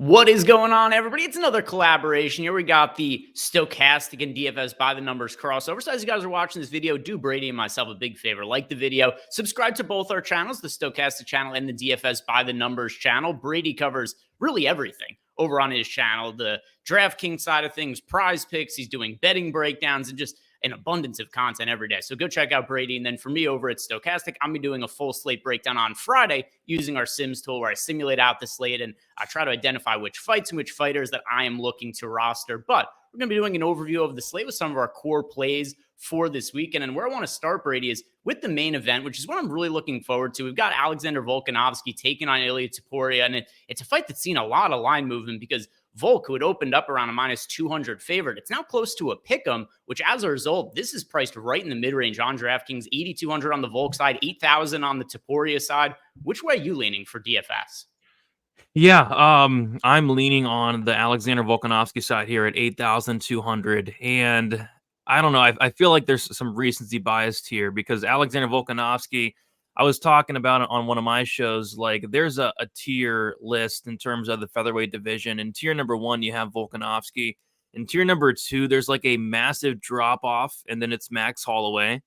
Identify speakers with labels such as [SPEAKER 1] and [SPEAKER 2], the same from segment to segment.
[SPEAKER 1] What is going on, everybody? It's another collaboration here. We got the Stochastic and DFS By The Numbers crossover. So as you guys are watching this video, do Brady and myself a big favor. Like the video. Subscribe to both our channels, the Stochastic channel and the DFS By The Numbers channel. Brady covers really everything over on his channel. The DraftKings side of things, prize picks. He's doing betting breakdowns and just an abundance of content every day. So go check out Brady. And then for me over at Stochastic, I'm going to be doing a full slate breakdown on Friday using our Sims tool where I simulate out the slate and I try to identify which fights and which fighters that I am looking to roster. But we're going to be doing an overview of the slate with some of our core plays for this weekend. And where I want to start, Brady, is with the main event, which is what I'm really looking forward to. We've got Alexander Volkanovski taking on Ilya Topuria, and it's a fight that's seen a lot of line movement because Volk, who had opened up around a minus 200 favorite, it's now close to a pick'em, which as a result, this is priced right in the mid-range on DraftKings, 8,200 on the Volk side, 8,000 on the Topuria side. Which way are you leaning for DFS?
[SPEAKER 2] Yeah, I'm leaning on the Alexander Volkanovski side here at 8,200. And I don't know, I feel like there's some recency bias here because Alexander Volkanovski, I was talking about it on one of my shows, like there's a tier list in terms of the featherweight division. In tier number 1, you have Volkanovski. In tier number 2, there's like a massive drop off, and then it's Max Holloway,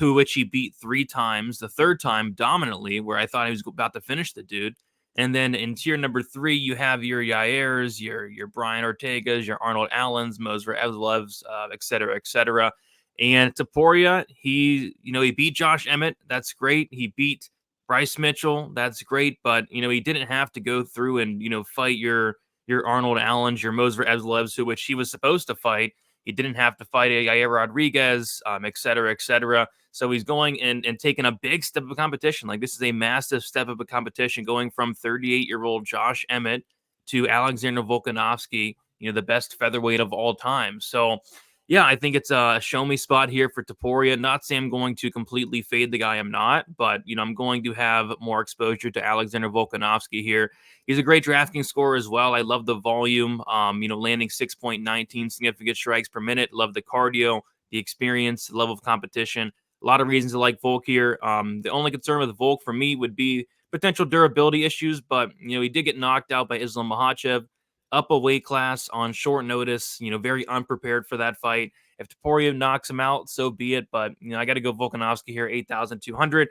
[SPEAKER 2] which he beat 3 times, the third time dominantly, where I thought he was about to finish the dude. And then in tier number 3, you have your Yairs, your Brian Ortegas, your Arnold Allens, Moser Evlevs, et cetera, et cetera. And Topuria, he beat Josh Emmett. That's great. He beat Bryce Mitchell. That's great. But, he didn't have to go through and, fight your Arnold Allens, your Moser Evlevs, which he was supposed to fight. He didn't have to fight a Yair Rodriguez, et cetera, et cetera. So he's going and taking a big step of competition. Like, this is a massive step of a competition going from 38-year-old Josh Emmett to Alexander Volkanovski, the best featherweight of all time. So, yeah, I think it's a show me spot here for Topuria. Not saying I'm going to completely fade the guy. I'm not. But, I'm going to have more exposure to Alexander Volkanovski here. He's a great DraftKings scorer as well. I love the volume, landing 6.19 significant strikes per minute. Love the cardio, the experience, the level of competition. A lot of reasons to like Volk here. The only concern with Volk for me would be potential durability issues, but, he did get knocked out by Islam Makhachev, up a weight class on short notice, very unprepared for that fight. If Topuria knocks him out, so be it. But, I got to go Volkanovski here, 8,200.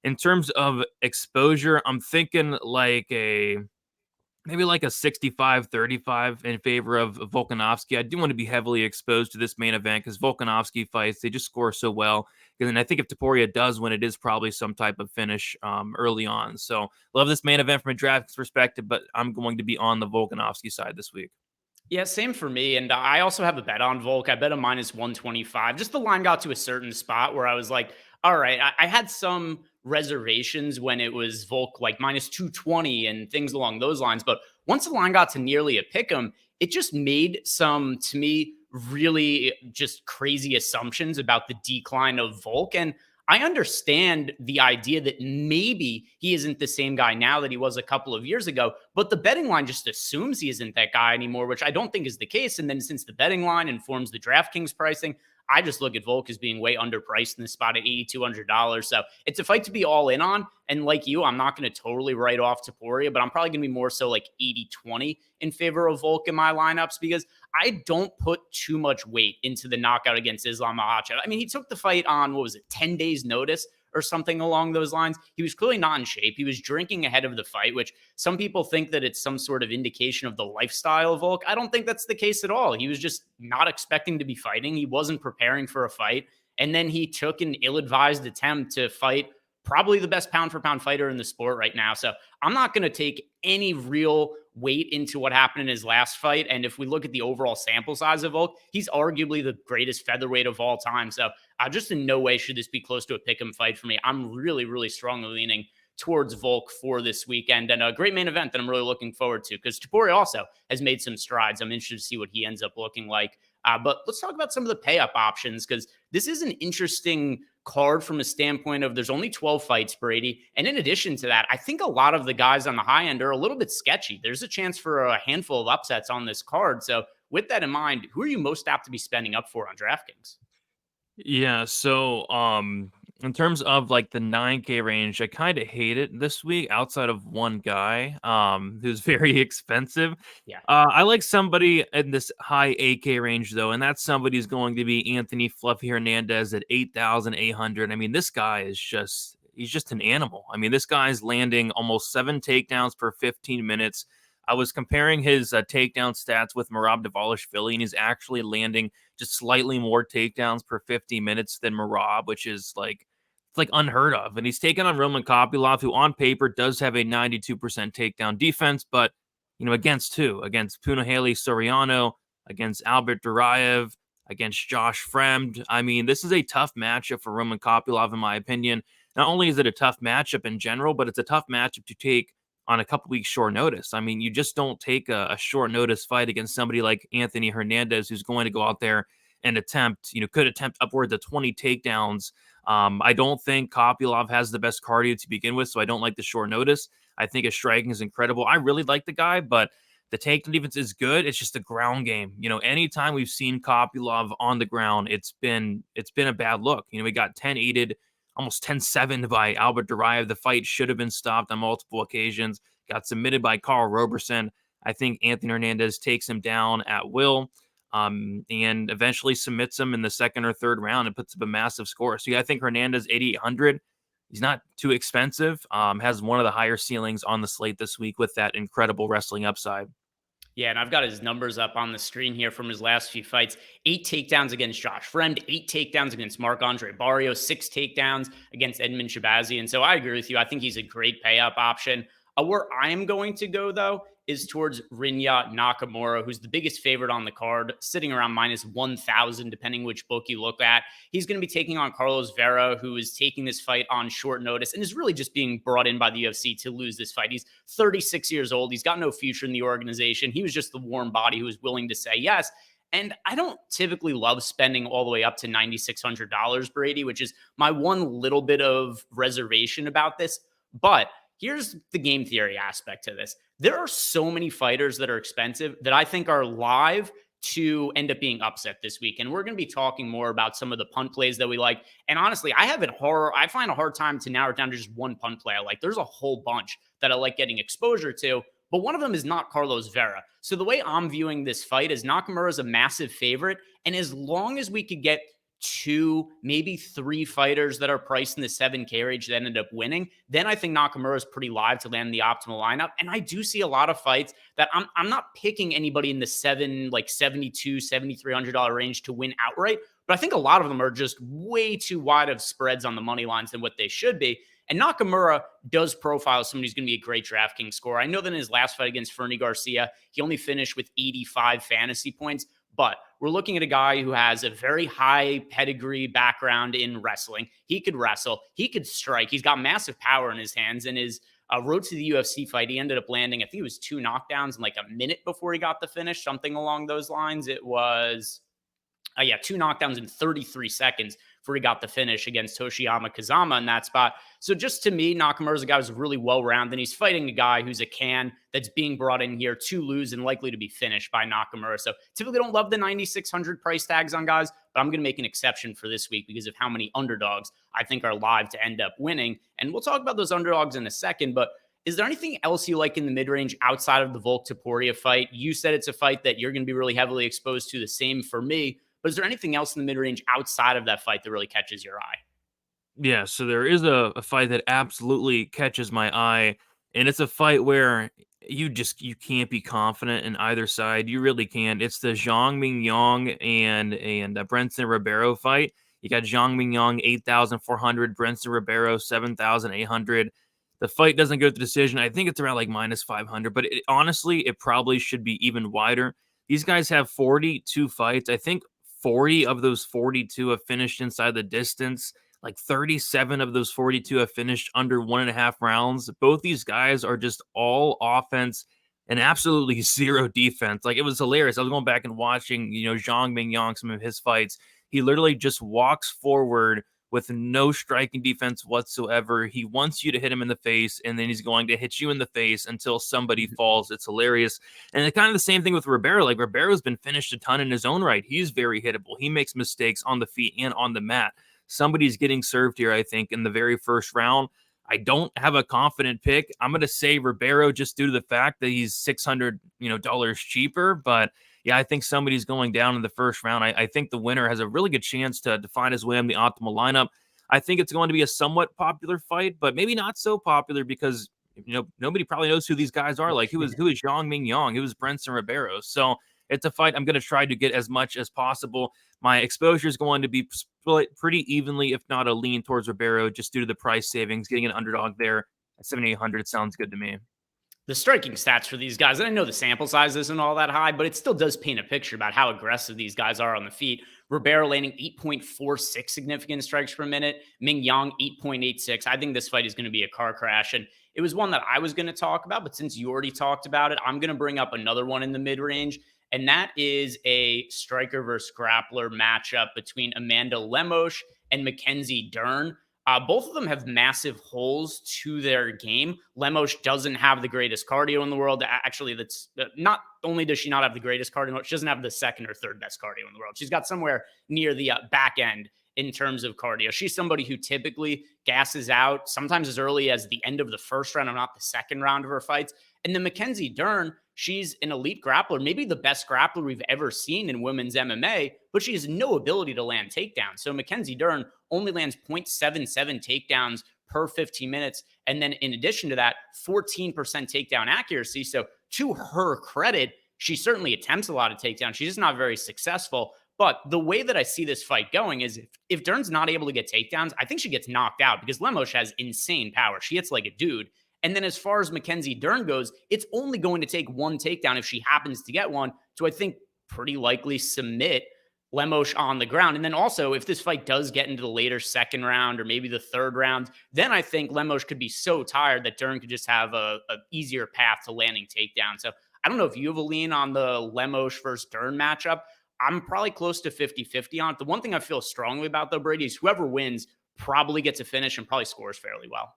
[SPEAKER 2] In terms of exposure, I'm thinking maybe like a 65-35 in favor of Volkanovski. I do want to be heavily exposed to this main event because Volkanovski fights, they just score so well. And I think if Topuria does win, it is probably some type of finish early on. So love this main event from a DraftKings perspective, but I'm going to be on the Volkanovski side this week.
[SPEAKER 1] Yeah, same for me. And I also have a bet on Volk. I bet a minus 125. Just the line got to a certain spot where I was like, all right, I had some reservations when it was Volk like minus 220 and things along those lines. But once the line got to nearly a pick 'em, it just made some, to me, really just crazy assumptions about the decline of Volk. And I understand the idea that maybe he isn't the same guy now that he was a couple of years ago, but the betting line just assumes he isn't that guy anymore, which I don't think is the case. And then since the betting line informs the DraftKings pricing, I just look at Volk as being way underpriced in this spot at $8,200. So it's a fight to be all in on. And like you, I'm not going to totally write off Topuria, but I'm probably going to be more so like 80-20 in favor of Volk in my lineups because I don't put too much weight into the knockout against Islam Makhachev. I mean, he took the fight on, 10 days notice or something along those lines. He was clearly not in shape. He was drinking ahead of the fight, which some people think that it's some sort of indication of the lifestyle of Volk. I don't think that's the case at all. He was just not expecting to be fighting. He wasn't preparing for a fight. And then he took an ill-advised attempt to fight probably the best pound-for-pound fighter in the sport right now. So I'm not going to take any real weight into what happened in his last fight. And if we look at the overall sample size of Volk, he's arguably the greatest featherweight of all time. So just in no way should this be close to a pick'em fight for me. I'm really, really strongly leaning towards Volk for this weekend, and a great main event that I'm really looking forward to because Topuria also has made some strides. I'm interested to see what he ends up looking like. But let's talk about some of the pay-up options because this is an interesting card from a standpoint of there's only 12 fights, Brady. And in addition to that, I think a lot of the guys on the high end are a little bit sketchy. There's a chance for a handful of upsets on this card. So with that in mind, who are you most apt to be spending up for on DraftKings?
[SPEAKER 2] Yeah, so In terms of like the 9K range, I kind of hate it this week outside of one guy who's very expensive.
[SPEAKER 1] Yeah.
[SPEAKER 2] I like somebody in this high 8K range though, and that's somebody who's going to be Anthony Fluffy Hernandez at 8,800. I mean, this guy is he's just an animal. I mean, this guy's landing almost 7 takedowns per 15 minutes. I was comparing his takedown stats with Merab Dvalishvili, and he's actually landing just slightly more takedowns per 50 minutes than Merab, which is like it's like unheard of. And he's taken on Roman Kopylov, who on paper does have a 92% takedown defense, but against who? Against Punahele Soriano, against Albert Duraev, against Josh Fremd. I mean, this is a tough matchup for Roman Kopylov, in my opinion. Not only is it a tough matchup in general, but it's a tough matchup to take on a couple weeks short notice. I mean, you just don't take a short notice fight against somebody like Anthony Hernandez, who's going to go out there and could attempt upwards of 20 takedowns. I don't think Kopylov has the best cardio to begin with, so I don't like the short notice. I think his striking is incredible. I really like the guy, but the takedown defense is good. It's just a ground game. Anytime we've seen Kopylov on the ground, it's been a bad look. We got 10-8'd, almost 10-7 by Albert Duraev. The fight should have been stopped on multiple occasions. Got submitted by Carl Roberson. I think Anthony Hernandez takes him down at will. And eventually submits him in the second or third round and puts up a massive score. So yeah, I think Hernandez 8,800. He's not too expensive. Has one of the higher ceilings on the slate this week with that incredible wrestling upside.
[SPEAKER 1] Yeah, and I've got his numbers up on the screen here from his last few fights. 8 takedowns against Josh Fremd, 8 takedowns against Marc-Andre Barrios, 6 takedowns against Edmund Shabazi. And so I agree with you. I think he's a great pay-up option. Where I am going to go, though, is towards Rinya Nakamura, who's the biggest favorite on the card, sitting around minus 1,000, depending which book you look at. He's going to be taking on Carlos Vera, who is taking this fight on short notice and is really just being brought in by the UFC to lose this fight. He's 36 years old. He's got no future in the organization. He was just the warm body who was willing to say yes. And I don't typically love spending all the way up to $9,600, Brady, which is my one little bit of reservation about this. But here's the game theory aspect to this. There are so many fighters that are expensive that I think are live to end up being upset this week. And we're going to be talking more about some of the punt plays that we like. And honestly, I find a hard time to narrow it down to just one punt play I like. There's a whole bunch that I like getting exposure to, but one of them is not Carlos Vera. So the way I'm viewing this fight is Nakamura is a massive favorite. And as long as we could get 2, maybe 3 fighters that are priced in the 7K range that ended up winning, then I think Nakamura is pretty live to land the optimal lineup. And I do see a lot of fights that I'm not picking anybody in the $72, $7,300 range to win outright, but I think a lot of them are just way too wide of spreads on the money lines than what they should be. And Nakamura does profile somebody who's going to be a great DraftKings scorer. I know that in his last fight against Fernie Garcia, he only finished with 85 fantasy points, but we're looking at a guy who has a very high pedigree background in wrestling. He could wrestle. He could strike. He's got massive power in his hands. And his road to the UFC fight, he ended up landing, I think it was 2 knockdowns in like a minute before he got the finish, something along those lines. It was, 2 knockdowns in 33 seconds before he got the finish against Toshiyama Kazama in that spot. So just to me, Nakamura's a guy who's really well-rounded. He's fighting a guy who's a can that's being brought in here to lose and likely to be finished by Nakamura. So typically don't love the 9,600 price tags on guys, but I'm going to make an exception for this week because of how many underdogs I think are live to end up winning. And we'll talk about those underdogs in a second, but is there anything else you like in the mid-range outside of the Volk Topuria fight? You said it's a fight that you're going to be really heavily exposed to. The same for me. But is there anything else in the mid-range outside of that fight that really catches your eye?
[SPEAKER 2] Yeah, so there is a fight that absolutely catches my eye, and it's a fight where you can't be confident in either side. You really can't. It's the Zhang Mingyang and Brenson Ribeiro fight. You got Zhang Mingyang 8,400, Brenson Ribeiro 7,800. The fight doesn't go to decision. I think it's around like minus 500, but honestly, it probably should be even wider. These guys have 42 fights. I think 40 of those 42 have finished inside the distance. Like 37 of those 42 have finished under 1.5 rounds. Both these guys are just all offense and absolutely zero defense. Like, it was hilarious. I was going back and watching, Zhang Mingyang, some of his fights. He literally just walks forward with no striking defense whatsoever. He wants you to hit him in the face, and then he's going to hit you in the face until somebody falls. It's hilarious. And it's kind of the same thing with Ribeiro. Like, Ribeiro's been finished a ton in his own right. He's very hittable. He makes mistakes on the feet and on the mat. somebody's getting served here, I think, in the very first round. I don't have a confident pick. I'm going to say Ribeiro just due to the fact that he's $600, dollars cheaper. But yeah, I think somebody's going down in the first round. I think the winner has a really good chance to find his way in the optimal lineup. I think it's going to be a somewhat popular fight, but maybe not so popular because nobody probably knows who these guys are. Like who is Yang Ming Yang? Who is Brenson Ribeiro? So it's a fight I'm going to try to get as much as possible. My exposure is going to be split pretty evenly, if not a lean towards Ribeiro, just due to the price savings. Getting an underdog there at 7,800 sounds good to me.
[SPEAKER 1] The striking stats for these guys, and I know the sample size isn't all that high, but it still does paint a picture about how aggressive these guys are on the feet. Ribeiro landing 8.46 significant strikes per minute. Ming Yang, 8.86. I think this fight is going to be a car crash. And it was one that I was going to talk about, but since you already talked about it, I'm going to bring up another one in the mid-range. And that is a striker versus grappler matchup between Amanda Lemos and Mackenzie Dern. Both of them have massive holes to their game. Lemos doesn't have the greatest cardio in the world. Actually, that's not only does she not have the greatest cardio, she doesn't have the second or third best cardio in the world. She's got somewhere near the back end in terms of cardio. She's somebody who typically gasses out sometimes as early as the end of the first round, or not the second round of her fights. And then Mackenzie Dern, she's an elite grappler, maybe the best grappler we've ever seen in women's MMA, but she has no ability to land takedowns. So Mackenzie Dern only lands 0.77 takedowns per 15 minutes. And then in addition to that, 14% takedown accuracy. So to her credit, she certainly attempts a lot of takedowns. She's just not very successful. But the way that I see this fight going is if Dern's not able to get takedowns, I think she gets knocked out because Lemos has insane power. She hits like a dude. And then as far as Mackenzie Dern goes, it's only going to take one takedown if she happens to get one to, I think, pretty likely submit Lemos on the ground. And then also, if this fight does get into the later second round or maybe the third round, then I think Lemos could be so tired that Dern could just have a easier path to landing takedown. So I don't know if you have a lean on the Lemos versus Dern matchup. I'm probably close to 50-50 on it. The one thing I feel strongly about, though, Brady, is whoever wins probably gets a finish and probably scores fairly well.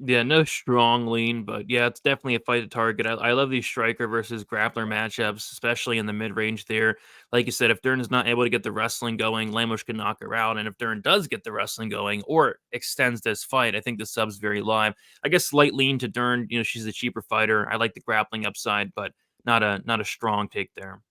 [SPEAKER 2] Yeah, no strong lean, but yeah, it's definitely a fight to target. I love these striker versus grappler matchups, especially in the mid range there. Like you said, if Dern is not able to get the wrestling going, Lemos can knock her out. And if Dern does get the wrestling going or extends this fight, I think the sub's very live. I guess slight lean to Dern. She's a cheaper fighter. I like the grappling upside, but not a strong take there.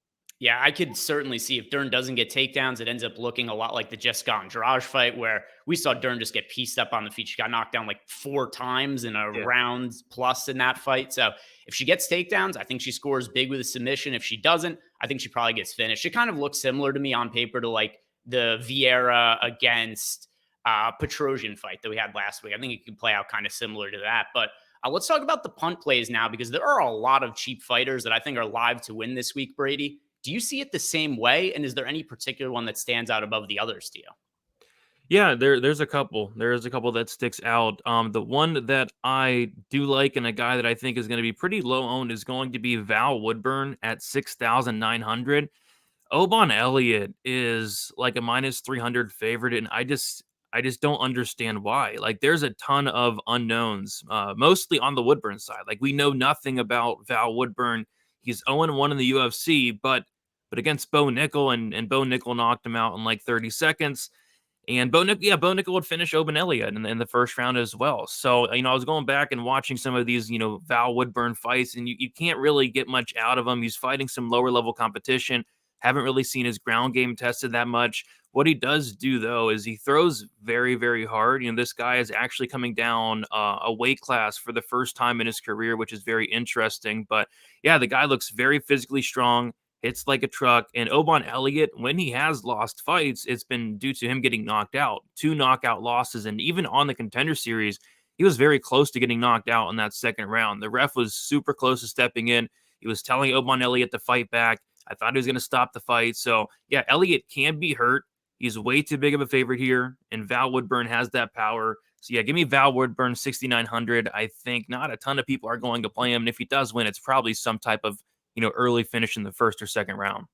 [SPEAKER 1] Yeah, I could certainly see if Dern doesn't get takedowns, it ends up looking a lot like the Jessica Andrade fight where we saw Dern just get pieced up on the feet. She got knocked down like 4 times in a round plus in that fight. So if she gets takedowns, I think she scores big with a submission. If she doesn't, I think she probably gets finished. It kind of looks similar to me on paper to like the Vieira against Petrosian fight that we had last week. I think it could play out kind of similar to that. But let's talk about the punt plays now because there are a lot of cheap fighters that I think are live to win this week, Brady. Do you see it the same way? And is there any particular one that stands out above the others to you?
[SPEAKER 2] Yeah, there's a couple. There's a couple that sticks out. The one that I do like and a guy that I think is going to be pretty low owned is going to be Val Woodburn at 6,900. Obon Elliott is like a minus 300 favorite, and I just don't understand why. Like, there's a ton of unknowns, mostly on the Woodburn side. Like, we know nothing about Val Woodburn. He's 0-1 in the UFC, but against Bo Nickel, and Bo Nickel knocked him out in like 30 seconds. And Bo Nickel would finish Obon Elliott in the first round as well. So, I was going back and watching some of these, Val Woodburn fights, and you can't really get much out of him. He's fighting some lower level competition. Haven't really seen his ground game tested that much. What he does do, though, is he throws very, very hard. This guy is actually coming down a weight class for the first time in his career, which is very interesting. But yeah, the guy looks very physically strong, hits like a truck. And Obon Elliott, when he has lost fights, it's been due to him getting knocked out. 2 knockout losses. And even on the Contender Series, he was very close to getting knocked out in that second round. The ref was super close to stepping in. He was telling Obon Elliott to fight back. I thought he was going to stop the fight. So, yeah, Elliott can be hurt. He's way too big of a favorite here, and Val Woodburn has that power. So, yeah, give me Val Woodburn, 6,900. I think not a ton of people are going to play him, and if he does win, it's probably some type of, early finish in the first or second round.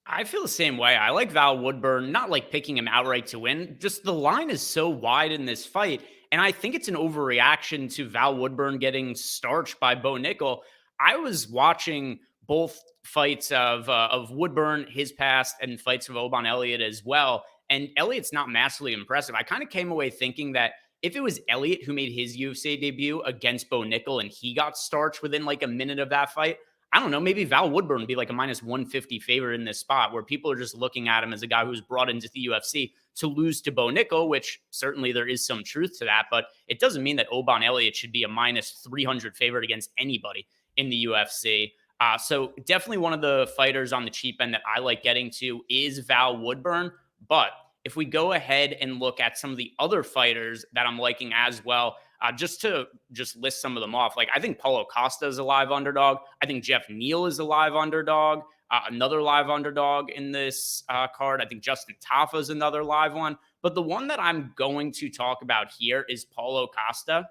[SPEAKER 1] I feel the same way. I like Val Woodburn, not like picking him outright to win. Just the line is so wide in this fight, and I think it's an overreaction to Val Woodburn getting starched by Bo Nickel. I was watching both fights of Woodburn, his past, and fights of Obon Elliott as well. And Elliott's not massively impressive. I kind of came away thinking that if it was Elliott who made his UFC debut against Bo Nickel and he got starched within like a minute of that fight, I don't know, maybe Val Woodburn would be like a minus 150 favorite in this spot where people are just looking at him as a guy who's brought into the UFC to lose to Bo Nickel, which certainly there is some truth to that, but it doesn't mean that Oban Elliott should be a minus 300 favorite against anybody in the UFC. So definitely one of the fighters on the cheap end that I like getting to is Val Woodburn. But if we go ahead and look at some of the other fighters that I'm liking as well, just to list some of them off, like I think Paulo Costa is a live underdog. I think Jeff Neal is a live underdog. Another live underdog in this card. I think Justin Tafa is another live one. But the one that I'm going to talk about here is Paulo Costa.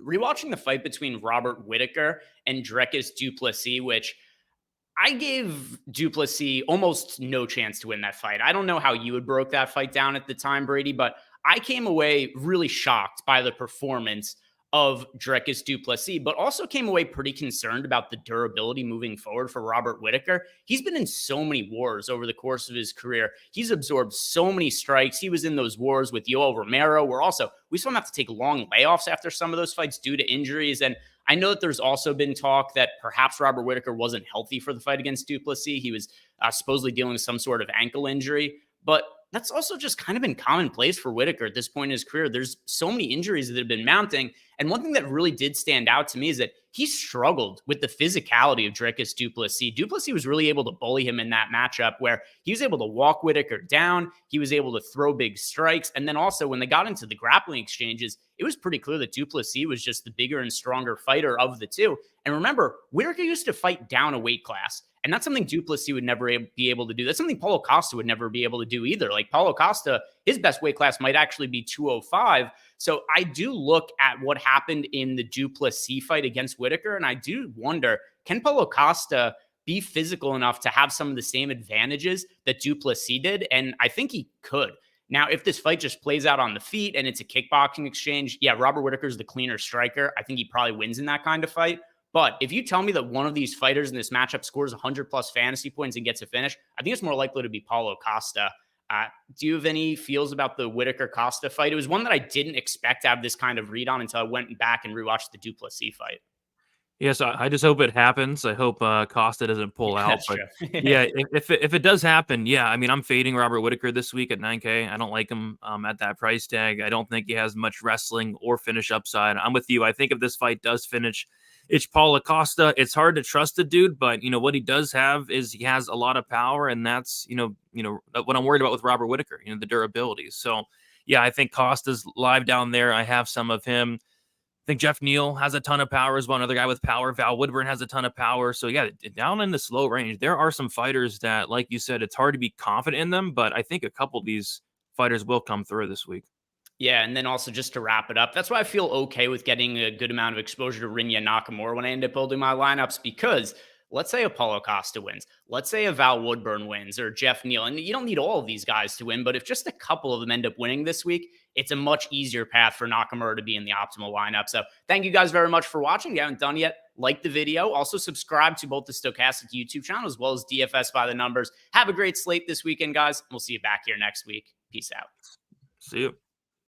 [SPEAKER 1] Rewatching the fight between Robert Whittaker and Dricus du Plessis, which I gave du Plessis almost no chance to win that fight. I don't know how you would broke that fight down at the time, Brady, but I came away really shocked by the performance of Dricus du Plessis, but also came away pretty concerned about the durability moving forward for Robert Whittaker. He's been in so many wars over the course of his career. He's absorbed so many strikes. He was in those wars with Yoel Romero, where also we saw him have to take long layoffs after some of those fights due to injuries. And I know that there's also been talk that perhaps Robert Whittaker wasn't healthy for the fight against du Plessis. He was supposedly dealing with some sort of ankle injury, but that's also just kind of been commonplace for Whittaker at this point in his career. There's so many injuries that have been mounting. And one thing that really did stand out to me is that he struggled with the physicality of Dricus du Plessis. Du Plessis was really able to bully him in that matchup where he was able to walk Whittaker down. He was able to throw big strikes. And then also when they got into the grappling exchanges, it was pretty clear that du Plessis was just the bigger and stronger fighter of the two. And remember, Whittaker used to fight down a weight class. And that's something du Plessis would never be able to do. That's something Paulo Costa would never be able to do either. Like Paulo Costa, his best weight class might actually be 205. So I do look at what happened in the du Plessis fight against Whittaker, and I do wonder, can Paulo Costa be physical enough to have some of the same advantages that du Plessis did? And I think he could. Now, if this fight just plays out on the feet and it's a kickboxing exchange, yeah, Robert Whittaker is the cleaner striker. I think he probably wins in that kind of fight. But if you tell me that one of these fighters in this matchup scores 100 plus fantasy points and gets a finish, I think it's more likely to be Paulo Costa. Do you have any feels about the Whittaker-Costa fight? It was one that I didn't expect to have this kind of read on until I went back and rewatched the du Plessis fight.
[SPEAKER 2] Yes, I just hope it happens. I hope Costa doesn't pull out.
[SPEAKER 1] That's
[SPEAKER 2] But
[SPEAKER 1] true.
[SPEAKER 2] yeah, if it does happen, yeah, I mean, I'm fading Robert Whittaker this week at 9K. I don't like him at that price tag. I don't think he has much wrestling or finish upside. I'm with you. I think if this fight does finish, it's Paulo Costa. It's hard to trust the dude, but what he does have is he has a lot of power, and that's what I'm worried about with Robert Whittaker. The durability. So yeah, I think Costa's live down there. I have some of him. I think Jeff Neal has a ton of power as well. Another guy with power. Val Woodburn has a ton of power. So yeah, down in the slow range, there are some fighters that, like you said, it's hard to be confident in them, but I think a couple of these fighters will come through this week.
[SPEAKER 1] Yeah, and then also just to wrap it up, that's why I feel okay with getting a good amount of exposure to Rinya Nakamura when I end up building my lineups, because let's say a Paulo Costa wins, let's say a Val Woodburn wins, or Jeff Neal, and you don't need all of these guys to win, but if just a couple of them end up winning this week, it's a much easier path for Nakamura to be in the optimal lineup. So thank you guys very much for watching. If you haven't done yet, like the video. Also subscribe to both the Stochastic YouTube channel as well as DFS by the Numbers. Have a great slate this weekend, guys. We'll see you back here next week. Peace out.
[SPEAKER 2] See you.